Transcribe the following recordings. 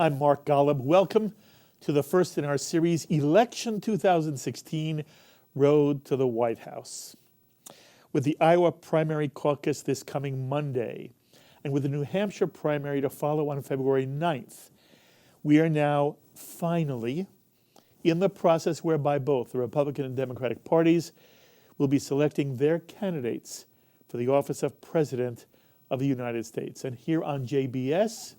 I'm Mark Golub. Welcome to the first in our series, Election 2016, Road to the White House. With the Iowa primary caucus this coming Monday, and with the New Hampshire primary to follow on February 9th, we are now finally in the process whereby both the Republican and Democratic parties will be selecting their candidates for the office of President of the United States. And here on JBS,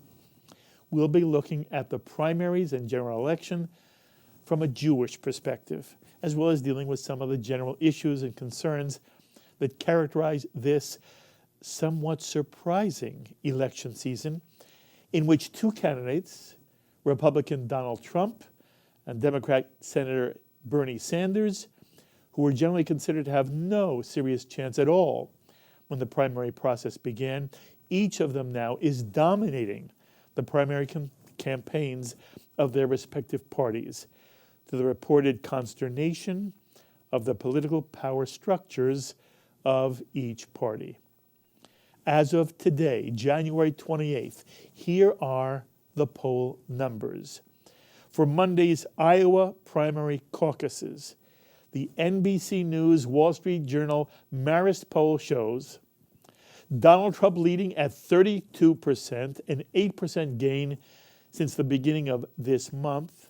we'll be looking at the primaries and general election from a Jewish perspective, as well as dealing with some of the general issues and concerns that characterize this somewhat surprising election season, in which two candidates, Republican Donald Trump and Democrat Senator Bernie Sanders, who were generally considered to have no serious chance at all when the primary process began, each of them now is dominating the primary campaigns of their respective parties, to the reported consternation of the political power structures of each party. As of today, January 28th, here are the poll numbers. For Monday's Iowa primary caucuses, the NBC News Wall Street Journal Marist poll shows Donald Trump leading at 32%, an 8% gain since the beginning of this month.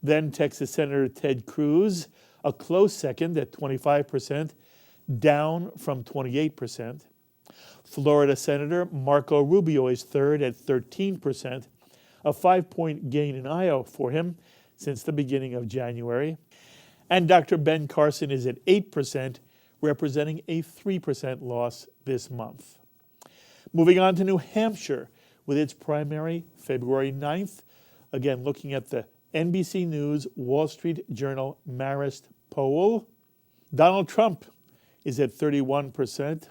Then Texas Senator Ted Cruz, a close second at 25%, down from 28%. Florida Senator Marco Rubio is third at 13%, a 5-point gain in Iowa for him since the beginning of January. And Dr. Ben Carson is at 8%, representing a 3% loss this month. Moving on to New Hampshire with its primary February 9th, again looking at the NBC News Wall Street Journal Marist poll. Donald Trump is at 31%.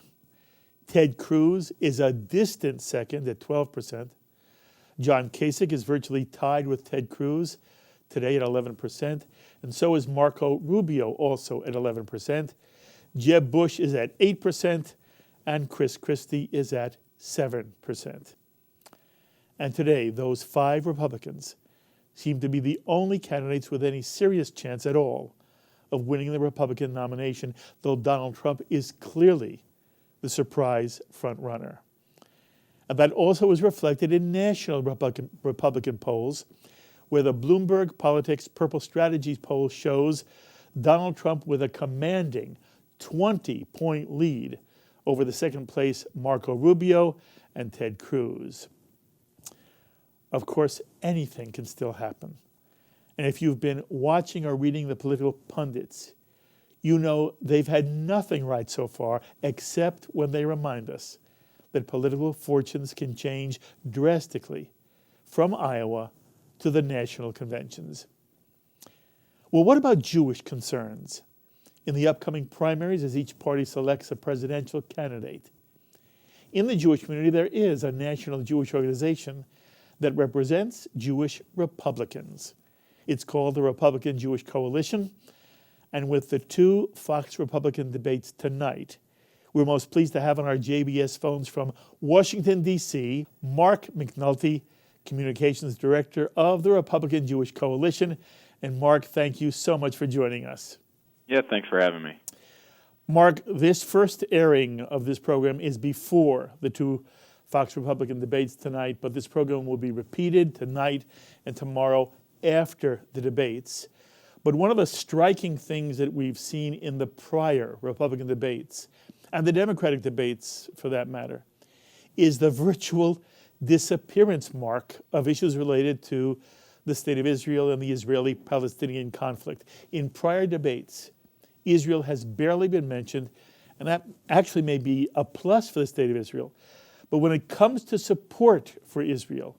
Ted Cruz is a distant second at 12%. John Kasich is virtually tied with Ted Cruz today at 11%, and so is Marco Rubio, also at 11%. Jeb Bush is at 8%, and Chris Christie is at 7%. And today, those five Republicans seem to be the only candidates with any serious chance at all of winning the Republican nomination, though Donald Trump is clearly the surprise frontrunner. And that also is reflected in national Republican polls, where the Bloomberg Politics Purple Strategies poll shows Donald Trump with a commanding 20-point lead over the second place Marco Rubio and Ted Cruz. Of course, anything can still happen. And if you've been watching or reading the political pundits, you know they've had nothing right so far except when they remind us that political fortunes can change drastically from Iowa to the national conventions. Well, what about Jewish concerns in the upcoming primaries as each party selects a presidential candidate? In the Jewish community, there is a national Jewish organization that represents Jewish Republicans. It's called the Republican Jewish Coalition, and with the two Fox Republican debates tonight, we're most pleased to have on our JBS phones from Washington, D.C., Mark McNulty, Communications Director of the Republican Jewish Coalition. And Mark, thank you so much for joining us. Yeah, thanks for having me. Mark, this first airing of this program is before the two Fox Republican debates tonight, but this program will be repeated tonight and tomorrow after the debates. But one of the striking things that we've seen in the prior Republican debates, and the Democratic debates for that matter, is the virtual disappearance mark of issues related to the state of Israel and the Israeli-Palestinian conflict. In prior debates, Israel has barely been mentioned, and that actually may be a plus for the state of Israel. But when it comes to support for Israel,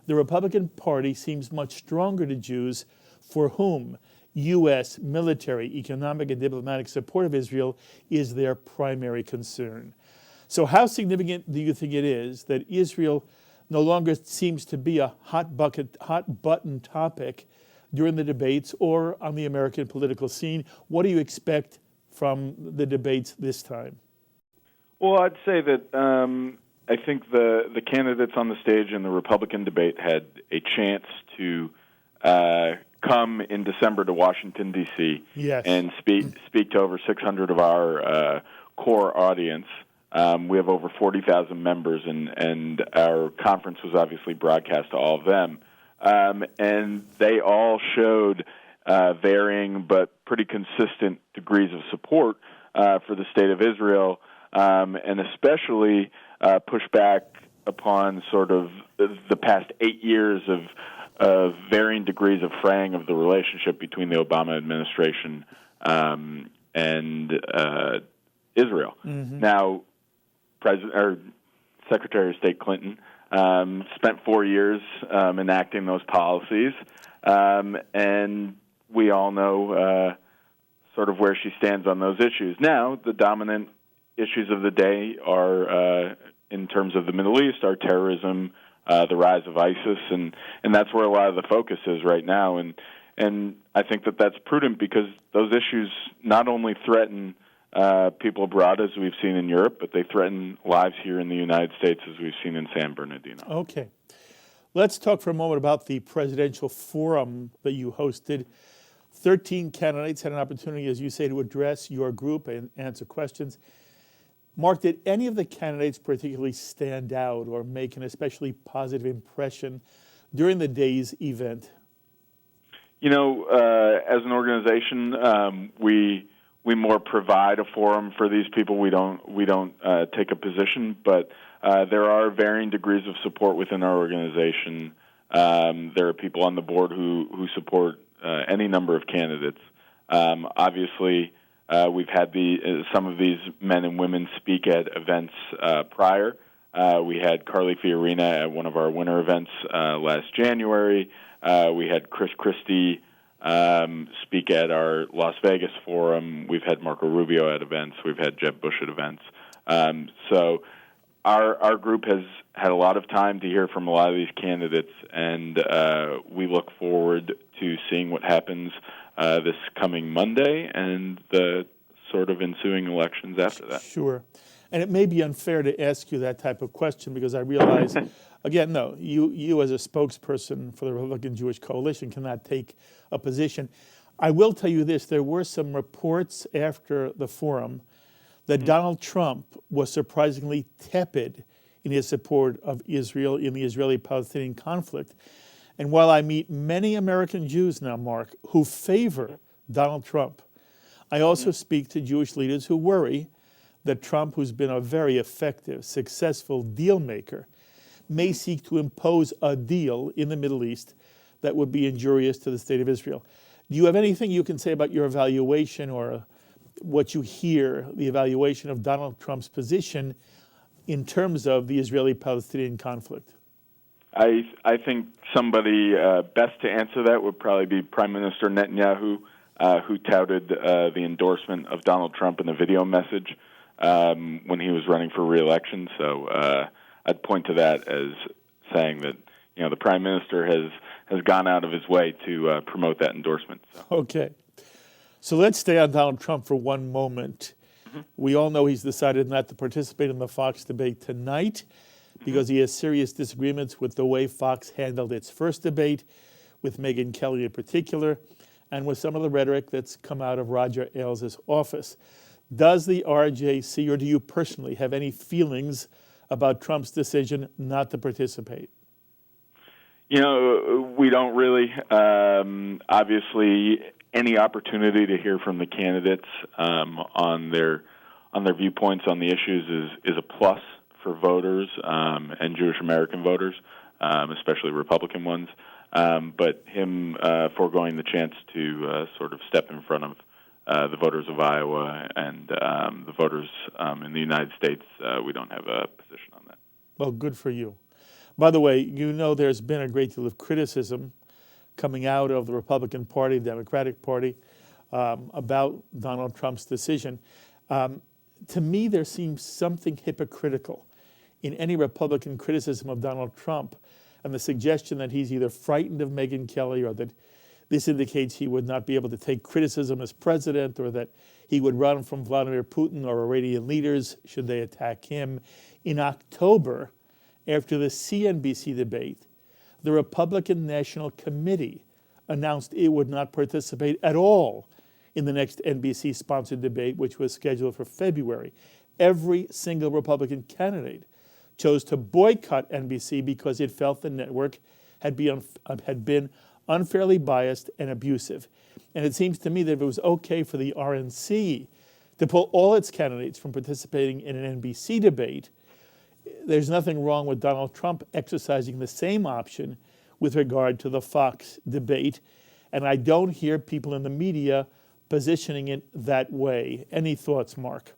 the Republican Party seems much stronger to Jews for whom U.S. military, economic, and diplomatic support of Israel is their primary concern. So how significant do you think it is that Israel no longer seems to be a hot button topic during the debates or on the American political scene? What do you expect from the debates this time? Well, I'd say that I think the candidates on the stage in the Republican debate had a chance to come in December to Washington, D.C. Yes. and speak to over 600 of our core audience. We have over 40,000 members, and our conference was obviously broadcast to all of them. And they all showed varying but pretty consistent degrees of support for the state of Israel, and especially push back upon sort of the past 8 years of varying degrees of fraying of the relationship between the Obama administration and Israel. Mm-hmm. Now, Secretary of State Clinton spent 4 years enacting those policies, and we all know sort of where she stands on those issues. Now, the dominant issues of the day are, in terms of the Middle East, are terrorism, the rise of ISIS, and that's where a lot of the focus is right now. And I think that that's prudent because those issues not only threaten people abroad, as we've seen in Europe, but they threaten lives here in the United States, as we've seen in San Bernardino. Okay. Let's talk for a moment about the presidential forum that you hosted. 13 candidates had an opportunity, as you say, to address your group and answer questions. Mark, did any of the candidates particularly stand out or make an especially positive impression during the day's event? You know, as an organization, we more provide a forum for these people. We don't take a position, but there are varying degrees of support within our organization. There are people on the board who support any number of candidates. Obviously, we've had some of these men and women speak at events prior. We had Carly Fiorina at one of our winter events last January. We had Chris Christie speak at our Las Vegas forum. We've had Marco Rubio at events. We've had Jeb Bush at events. So our group has had a lot of time to hear from a lot of these candidates, and we look forward to seeing what happens this coming Monday and the sort of ensuing elections after that. Sure. And it may be unfair to ask you that type of question because I realize, again, no, you as a spokesperson for the Republican Jewish Coalition cannot take a position. I will tell you this, there were some reports after the forum that Donald Trump was surprisingly tepid in his support of Israel in the Israeli-Palestinian conflict. And while I meet many American Jews now, Mark, who favor Donald Trump, I also speak to Jewish leaders who worry that Trump, who's been a very effective, successful deal maker, may seek to impose a deal in the Middle East that would be injurious to the state of Israel. Do you have anything you can say about your evaluation or what you hear, the evaluation of Donald Trump's position in terms of the Israeli-Palestinian conflict? I think somebody best to answer that would probably be Prime Minister Netanyahu, who touted the endorsement of Donald Trump in a video message when he was running for re-election. So I'd point to that as saying that the Prime Minister has gone out of his way to promote that endorsement. So. Okay. So let's stay on Donald Trump for one moment. Mm-hmm. We all know he's decided not to participate in the Fox debate tonight because he has serious disagreements with the way Fox handled its first debate, with Megyn Kelly in particular, and with some of the rhetoric that's come out of Roger Ailes' office. Does the RJC, or do you personally have any feelings about Trump's decision not to participate? We don't really. Obviously, any opportunity to hear from the candidates on their viewpoints on the issues is a plus for voters and Jewish American voters, especially Republican ones. But him foregoing the chance to sort of step in front of the voters of Iowa and the voters in the United States, we don't have a position on that. Well, good for you. By the way, there's been a great deal of criticism coming out of the Republican Party, Democratic Party, about Donald Trump's decision. To me, there seems something hypocritical in any Republican criticism of Donald Trump and the suggestion that he's either frightened of Megyn Kelly or that This indicates he would not be able to take criticism as president, or that he would run from Vladimir Putin or Iranian leaders should they attack him. In October, after the CNBC debate, the Republican National Committee announced it would not participate at all in the next NBC-sponsored debate, which was scheduled for February. Every single Republican candidate chose to boycott NBC because it felt the network had been unfairly biased and abusive. And it seems to me that if it was okay for the RNC to pull all its candidates from participating in an NBC debate, there's nothing wrong with Donald Trump exercising the same option with regard to the Fox debate. And I don't hear people in the media positioning it that way. Any thoughts, Mark?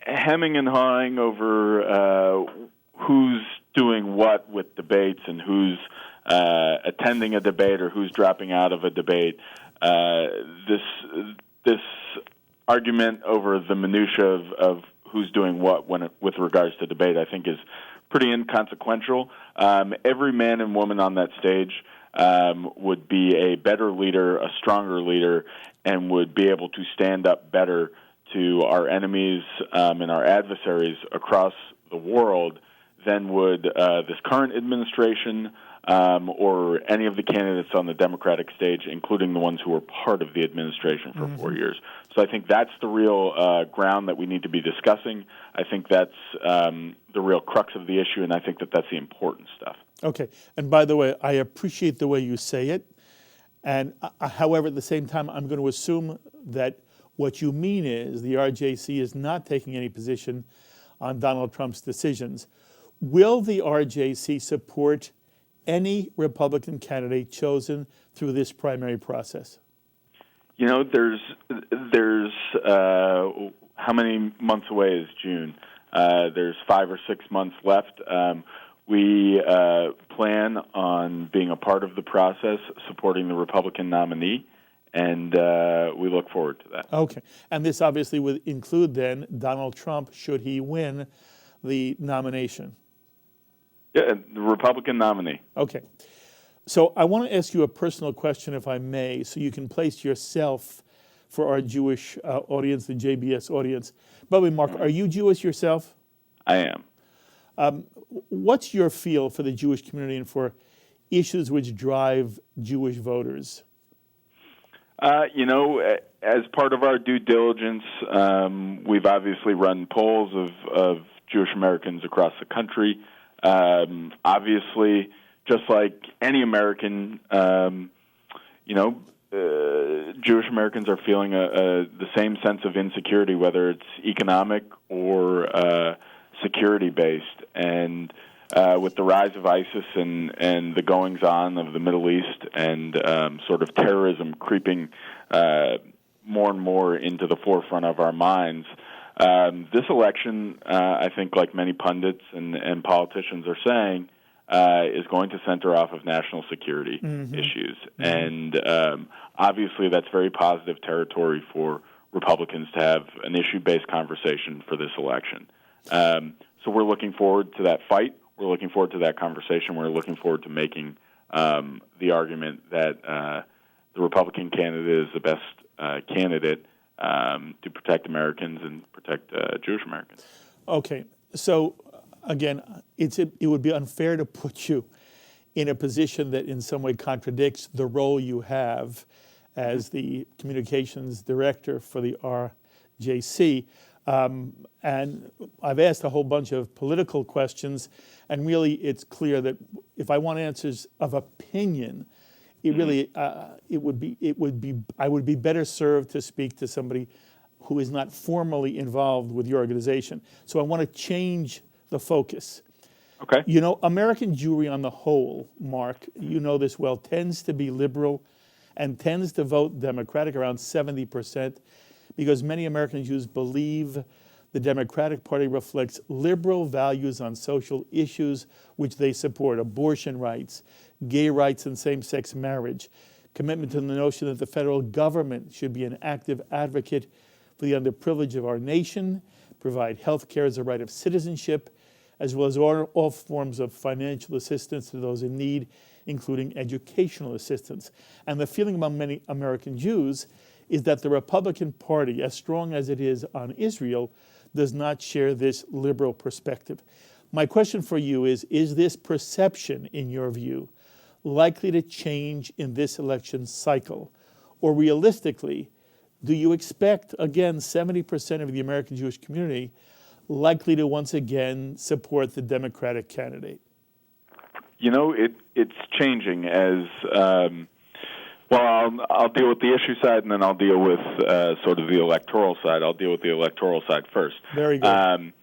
Hemming and hawing over who's doing what with debates and who's attending a debate or who's dropping out of a debate. This argument over the minutia of who's doing what with regards to debate, I think, is pretty inconsequential. Every man and woman on that stage would be a better leader, a stronger leader, and would be able to stand up better to our enemies and our adversaries across the world than would this current administration or any of the candidates on the Democratic stage, including the ones who were part of the administration for 4 years. So I think that's the real ground that we need to be discussing. I think that's the real crux of the issue, and I think that that's the important stuff. Okay. And by the way, I appreciate the way you say it. And however, at the same time, I'm going to assume that what you mean is the RJC is not taking any position on Donald Trump's decisions. Will the RJC support any Republican candidate chosen through this primary process? There's how many months away is June? There's 5 or 6 months left. We plan on being a part of the process, supporting the Republican nominee, and we look forward to that. Okay. And this obviously would include then Donald Trump, should he win the nomination. Yeah, the Republican nominee. Okay. So I want to ask you a personal question, if I may, so you can place yourself for our Jewish audience, the JBS audience. By the way, Mark, are you Jewish yourself? I am. What's your feel for the Jewish community and for issues which drive Jewish voters? As part of our due diligence, we've obviously run polls of Jewish Americans across the country. Obviously, just like any American, Jewish Americans are feeling the same sense of insecurity, whether it's economic or security-based. And with the rise of ISIS and the goings-on of the Middle East and sort of terrorism creeping more and more into the forefront of our minds, this election, I think, like many pundits and politicians are saying, is going to center off of national security issues. And obviously that's very positive territory for Republicans to have an issue-based conversation for this election. So we're looking forward to that fight. We're looking forward to that conversation. We're looking forward to making the argument that the Republican candidate is the best candidate to protect Americans and protect Jewish Americans. Okay. So, again, it would be unfair to put you in a position that in some way contradicts the role you have as the communications director for the RJC. And I've asked a whole bunch of political questions, and really it's clear that if I want answers of opinion, it really I would be better served to speak to somebody who is not formally involved with your organization. So I want to change the focus. Okay. American Jewry on the whole, Mark, you know this well, tends to be liberal and tends to vote Democratic, around 70%, because many American Jews believe the Democratic Party reflects liberal values on social issues which they support: abortion rights, gay rights and same-sex marriage, commitment to the notion that the federal government should be an active advocate for the underprivileged of our nation, provide health care as a right of citizenship, as well as all forms of financial assistance to those in need, including educational assistance. And the feeling among many American Jews is that the Republican Party, as strong as it is on Israel, does not share this liberal perspective. My question for you is this perception, in your view, likely to change in this election cycle? Or realistically, do you expect, again, 70% of the American Jewish community likely to once again support the Democratic candidate? You know, it's changing as, I'll deal with the issue side, and then I'll deal with sort of the electoral side. I'll deal with the electoral side first. Very good.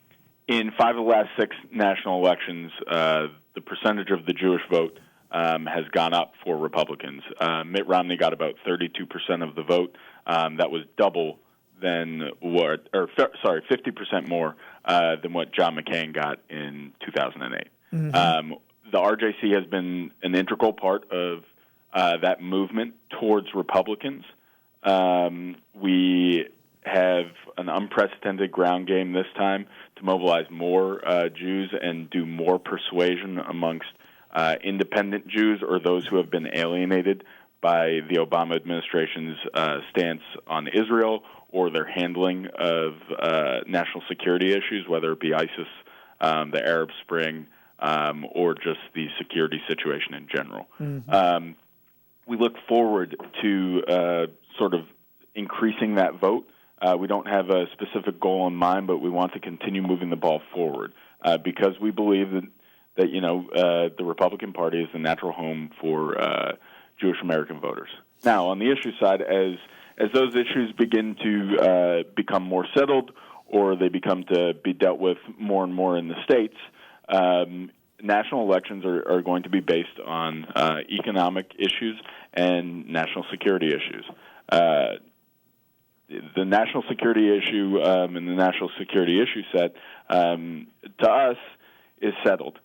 In 5 of the last 6 national elections, the percentage of the Jewish vote has gone up for Republicans. Mitt Romney got about 32% of the vote. That was double than 50% more than what John McCain got in 2008. Mm-hmm. The RJC has been an integral part of that movement towards Republicans. We have an unprecedented ground game this time to mobilize more Jews and do more persuasion amongst independent Jews or those who have been alienated by the Obama administration's stance on Israel or their handling of national security issues, whether it be ISIS, the Arab Spring, or just the security situation in general. Mm-hmm. We look forward to sort of increasing that vote. We don't have a specific goal in mind, but we want to continue moving the ball forward because we believe that the Republican Party is the natural home for Jewish American voters. Now, on the issue side, as those issues begin to become more settled or they become to be dealt with more and more in the states, national elections are going to be based on economic issues and national security issues. The national security issue and the national security issue set, to us, is settled.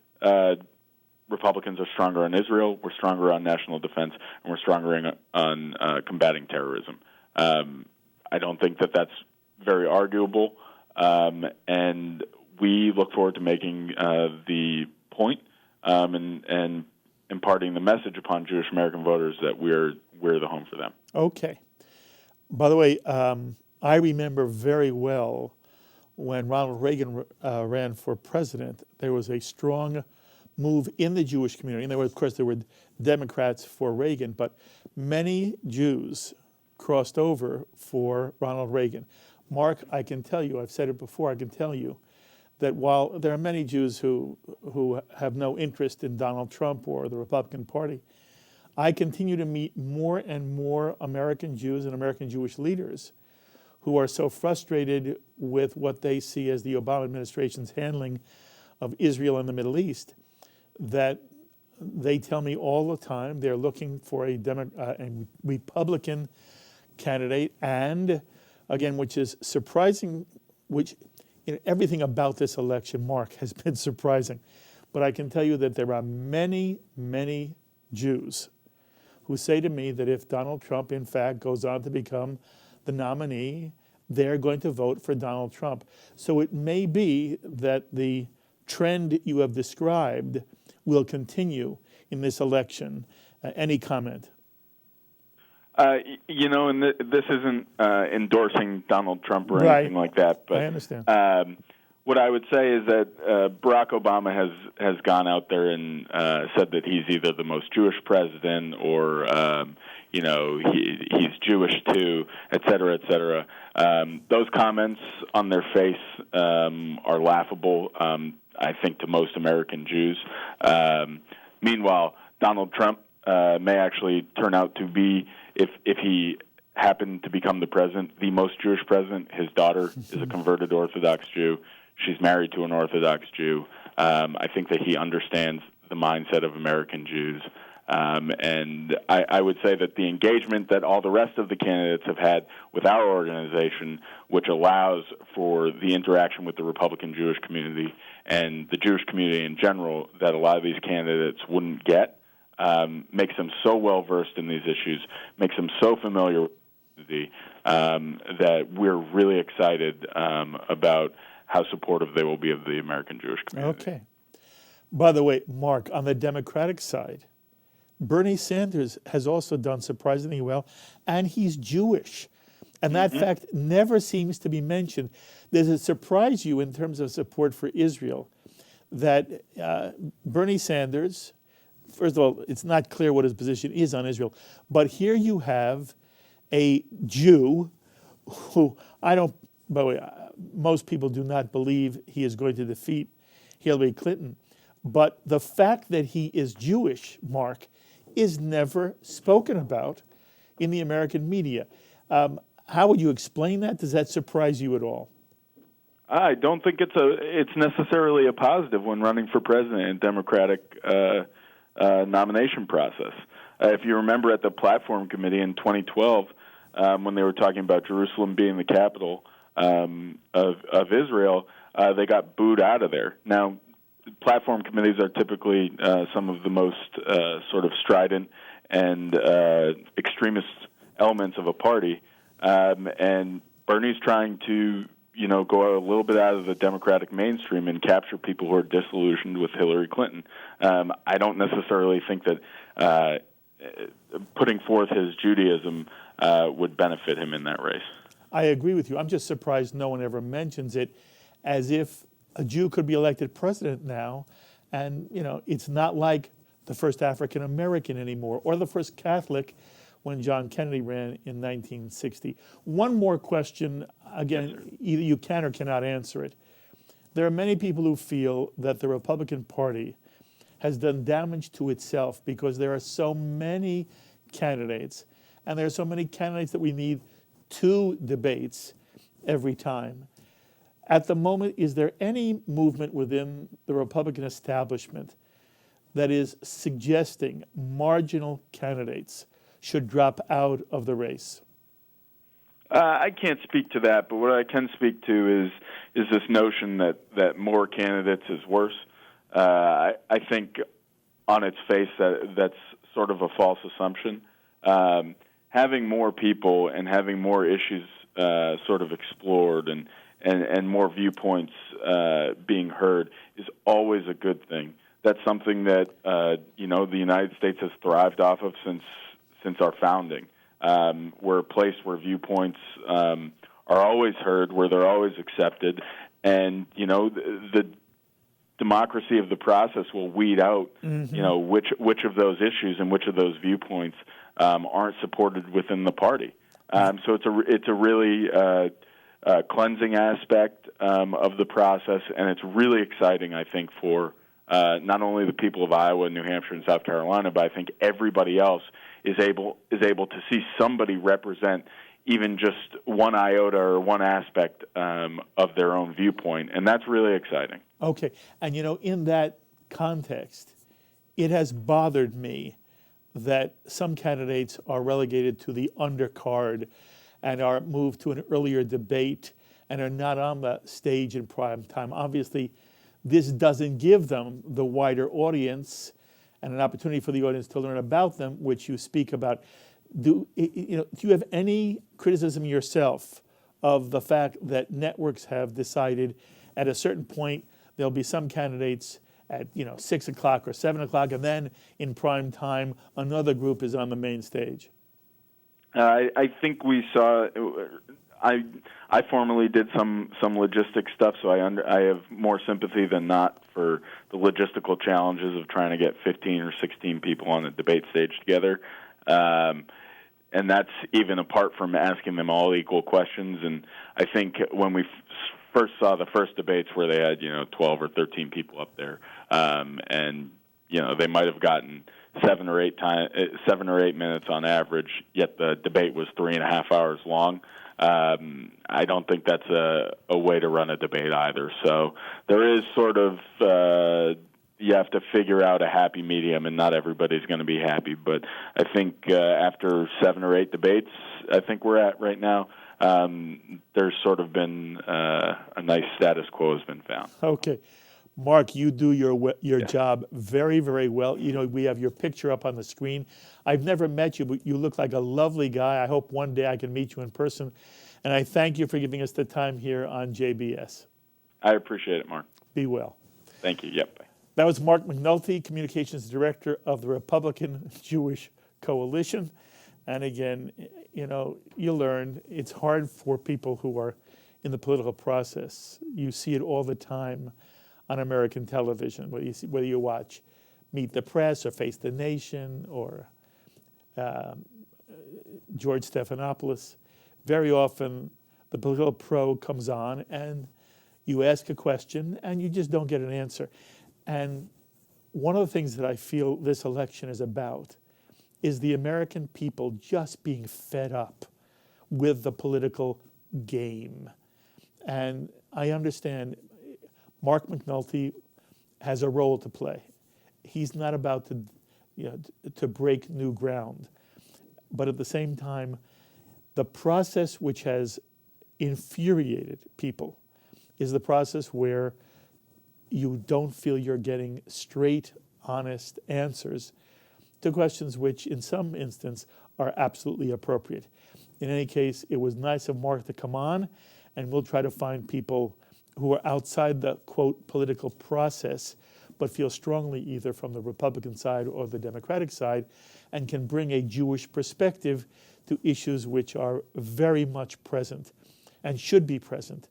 Republicans are stronger on Israel, we're stronger on national defense, and we're stronger on combating terrorism. I don't think that that's very arguable, and we look forward to making the point and imparting the message upon Jewish American voters that we're the home for them. Okay. By the way, I remember very well when Ronald Reagan ran for president, there was a strong move in the Jewish community. And there were Democrats for Reagan, but many Jews crossed over for Ronald Reagan. Mark, I can tell you, I've said it before, I can tell you that while there are many Jews who have no interest in Donald Trump or the Republican Party, I continue to meet more and more American Jews and American Jewish leaders who are so frustrated with what they see as the Obama administration's handling of Israel and the Middle East that they tell me all the time they're looking for a Republican candidate, and again, which is surprising, everything about this election, Mark, has been surprising. But I can tell you that there are many, many Jews who say to me that if Donald Trump, in fact, goes on to become the nominee, they're going to vote for Donald Trump. So it may be that the trend you have described will continue in this election. Any comment? And this isn't endorsing Donald Trump or anything like that. But I understand. What I would say is that Barack Obama has gone out there and said that he's either the most Jewish president or he's Jewish too, et cetera, et cetera. Those comments on their face are laughable, I think, to most American Jews. Meanwhile, Donald Trump may actually turn out to be, if he happened to become the president, the most Jewish president. His daughter is a converted Orthodox Jew. She's married to an Orthodox Jew. I think that he understands the mindset of American Jews. And I would say that the engagement that all the rest of the candidates have had with our organization, which allows for the interaction with the Republican Jewish community and the Jewish community in general that a lot of these candidates wouldn't get, makes them so well-versed in these issues, makes them so familiar with the that we're really excited about how supportive they will be of the American Jewish community. Okay. By the way, Mark, on the Democratic side, Bernie Sanders has also done surprisingly well, and he's Jewish. And that fact never seems to be mentioned. Does it surprise you in terms of support for Israel that Bernie Sanders, first of all, it's not clear what his position is on Israel, but here you have a Jew who by the way, most people do not believe he is going to defeat Hillary Clinton. But the fact that he is Jewish, Mark, is never spoken about in the American media. How would you explain that? Does that surprise you at all? I don't think it's necessarily a positive when running for president in Democratic nomination process. If you remember at the platform committee in 2012, when they were talking about Jerusalem being the capital of Israel, they got booed out of there. Now, platform committees are typically some of the most sort of strident and extremist elements of a party, and Bernie's trying to go a little bit out of the Democratic mainstream and capture people who are disillusioned with Hillary Clinton. I don't necessarily think that putting forth his Judaism would benefit him in that race. I agree with you. I'm just surprised no one ever mentions it, as if a Jew could be elected president now, and it's not like the first African American anymore, or the first Catholic when John Kennedy ran in 1960. One more question, again, either you can or cannot answer it. There are many people who feel that the Republican Party has done damage to itself because there are so many candidates, and there are so many candidates that we need 2 debates every time. At the moment, is there any movement within the Republican establishment that is suggesting marginal candidates should drop out of the race? I can't speak to that, but what I can speak to is this notion that more candidates is worse. I think on its face that's sort of a false assumption. Having more people and having more issues sort of explored and more viewpoints being heard is always a good thing. That's something that the United States has thrived off of since our founding. We're a place where viewpoints are always heard, where they're always accepted, and the democracy of the process will weed out which of those issues and which of those viewpoints aren't supported within the party. So it's a really cleansing aspect of the process, and it's really exciting, I think, for not only the people of Iowa, New Hampshire, and South Carolina, but I think everybody else is able to see somebody represent even just one iota or one aspect of their own viewpoint, and that's really exciting. Okay, and in that context, it has bothered me that some candidates are relegated to the undercard and are moved to an earlier debate and are not on the stage in prime time. Obviously, this doesn't give them the wider audience and an opportunity for the audience to learn about them, which you speak about. Do you have any criticism yourself of the fact that networks have decided at a certain point there'll be some candidates at 6 o'clock or 7 o'clock, and then in prime time another group is on the main stage? I think we saw. I formerly did some logistics stuff, so I have more sympathy than not for the logistical challenges of trying to get 15 or 16 people on a debate stage together. And that's even apart from asking them all equal questions. And I think when we first saw the first debates where they had 12 or 13 people up there, and they might have gotten 7 or 8 minutes on average, yet the debate was 3.5 hours long. I don't think that's a way to run a debate either. So there is sort of you have to figure out a happy medium, and not everybody's going to be happy. But I think after 7 or 8 debates, I think we're at right now, there's sort of been a nice status quo has been found. Okay. Mark, you do your job very, very well. We have your picture up on the screen. I've never met you, but you look like a lovely guy. I hope one day I can meet you in person. And I thank you for giving us the time here on JBS. I appreciate it, Mark. Be well. Thank you. Yep. Bye. That was Mark McNulty, Communications Director of the Republican Jewish Coalition. And again, you learn it's hard for people who are in the political process. You see it all the time on American television, whether you watch Meet the Press or Face the Nation or George Stephanopoulos. Very often the political pro comes on and you ask a question and you just don't get an answer. And one of the things that I feel this election is about is the American people just being fed up with the political game. And I understand Mark McNulty has a role to play. He's not about to break new ground. But at the same time, the process which has infuriated people is the process where you don't feel you're getting straight, honest answers to questions which in some instance are absolutely appropriate. In any case, it was nice of Mark to come on, and we'll try to find people who are outside the, quote, political process, but feel strongly either from the Republican side or the Democratic side, and can bring a Jewish perspective to issues which are very much present and should be present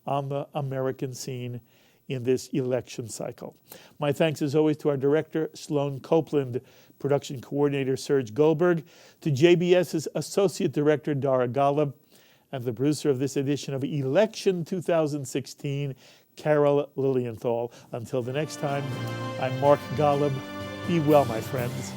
on the American scene in this election cycle. My thanks as always to our director, Sloan Copeland, production coordinator, Serge Goldberg, to JBS's associate director, Dara Golub, and the producer of this edition of Election 2016, Carol Lilienthal. Until the next time, I'm Mark Golub. Be well, my friends.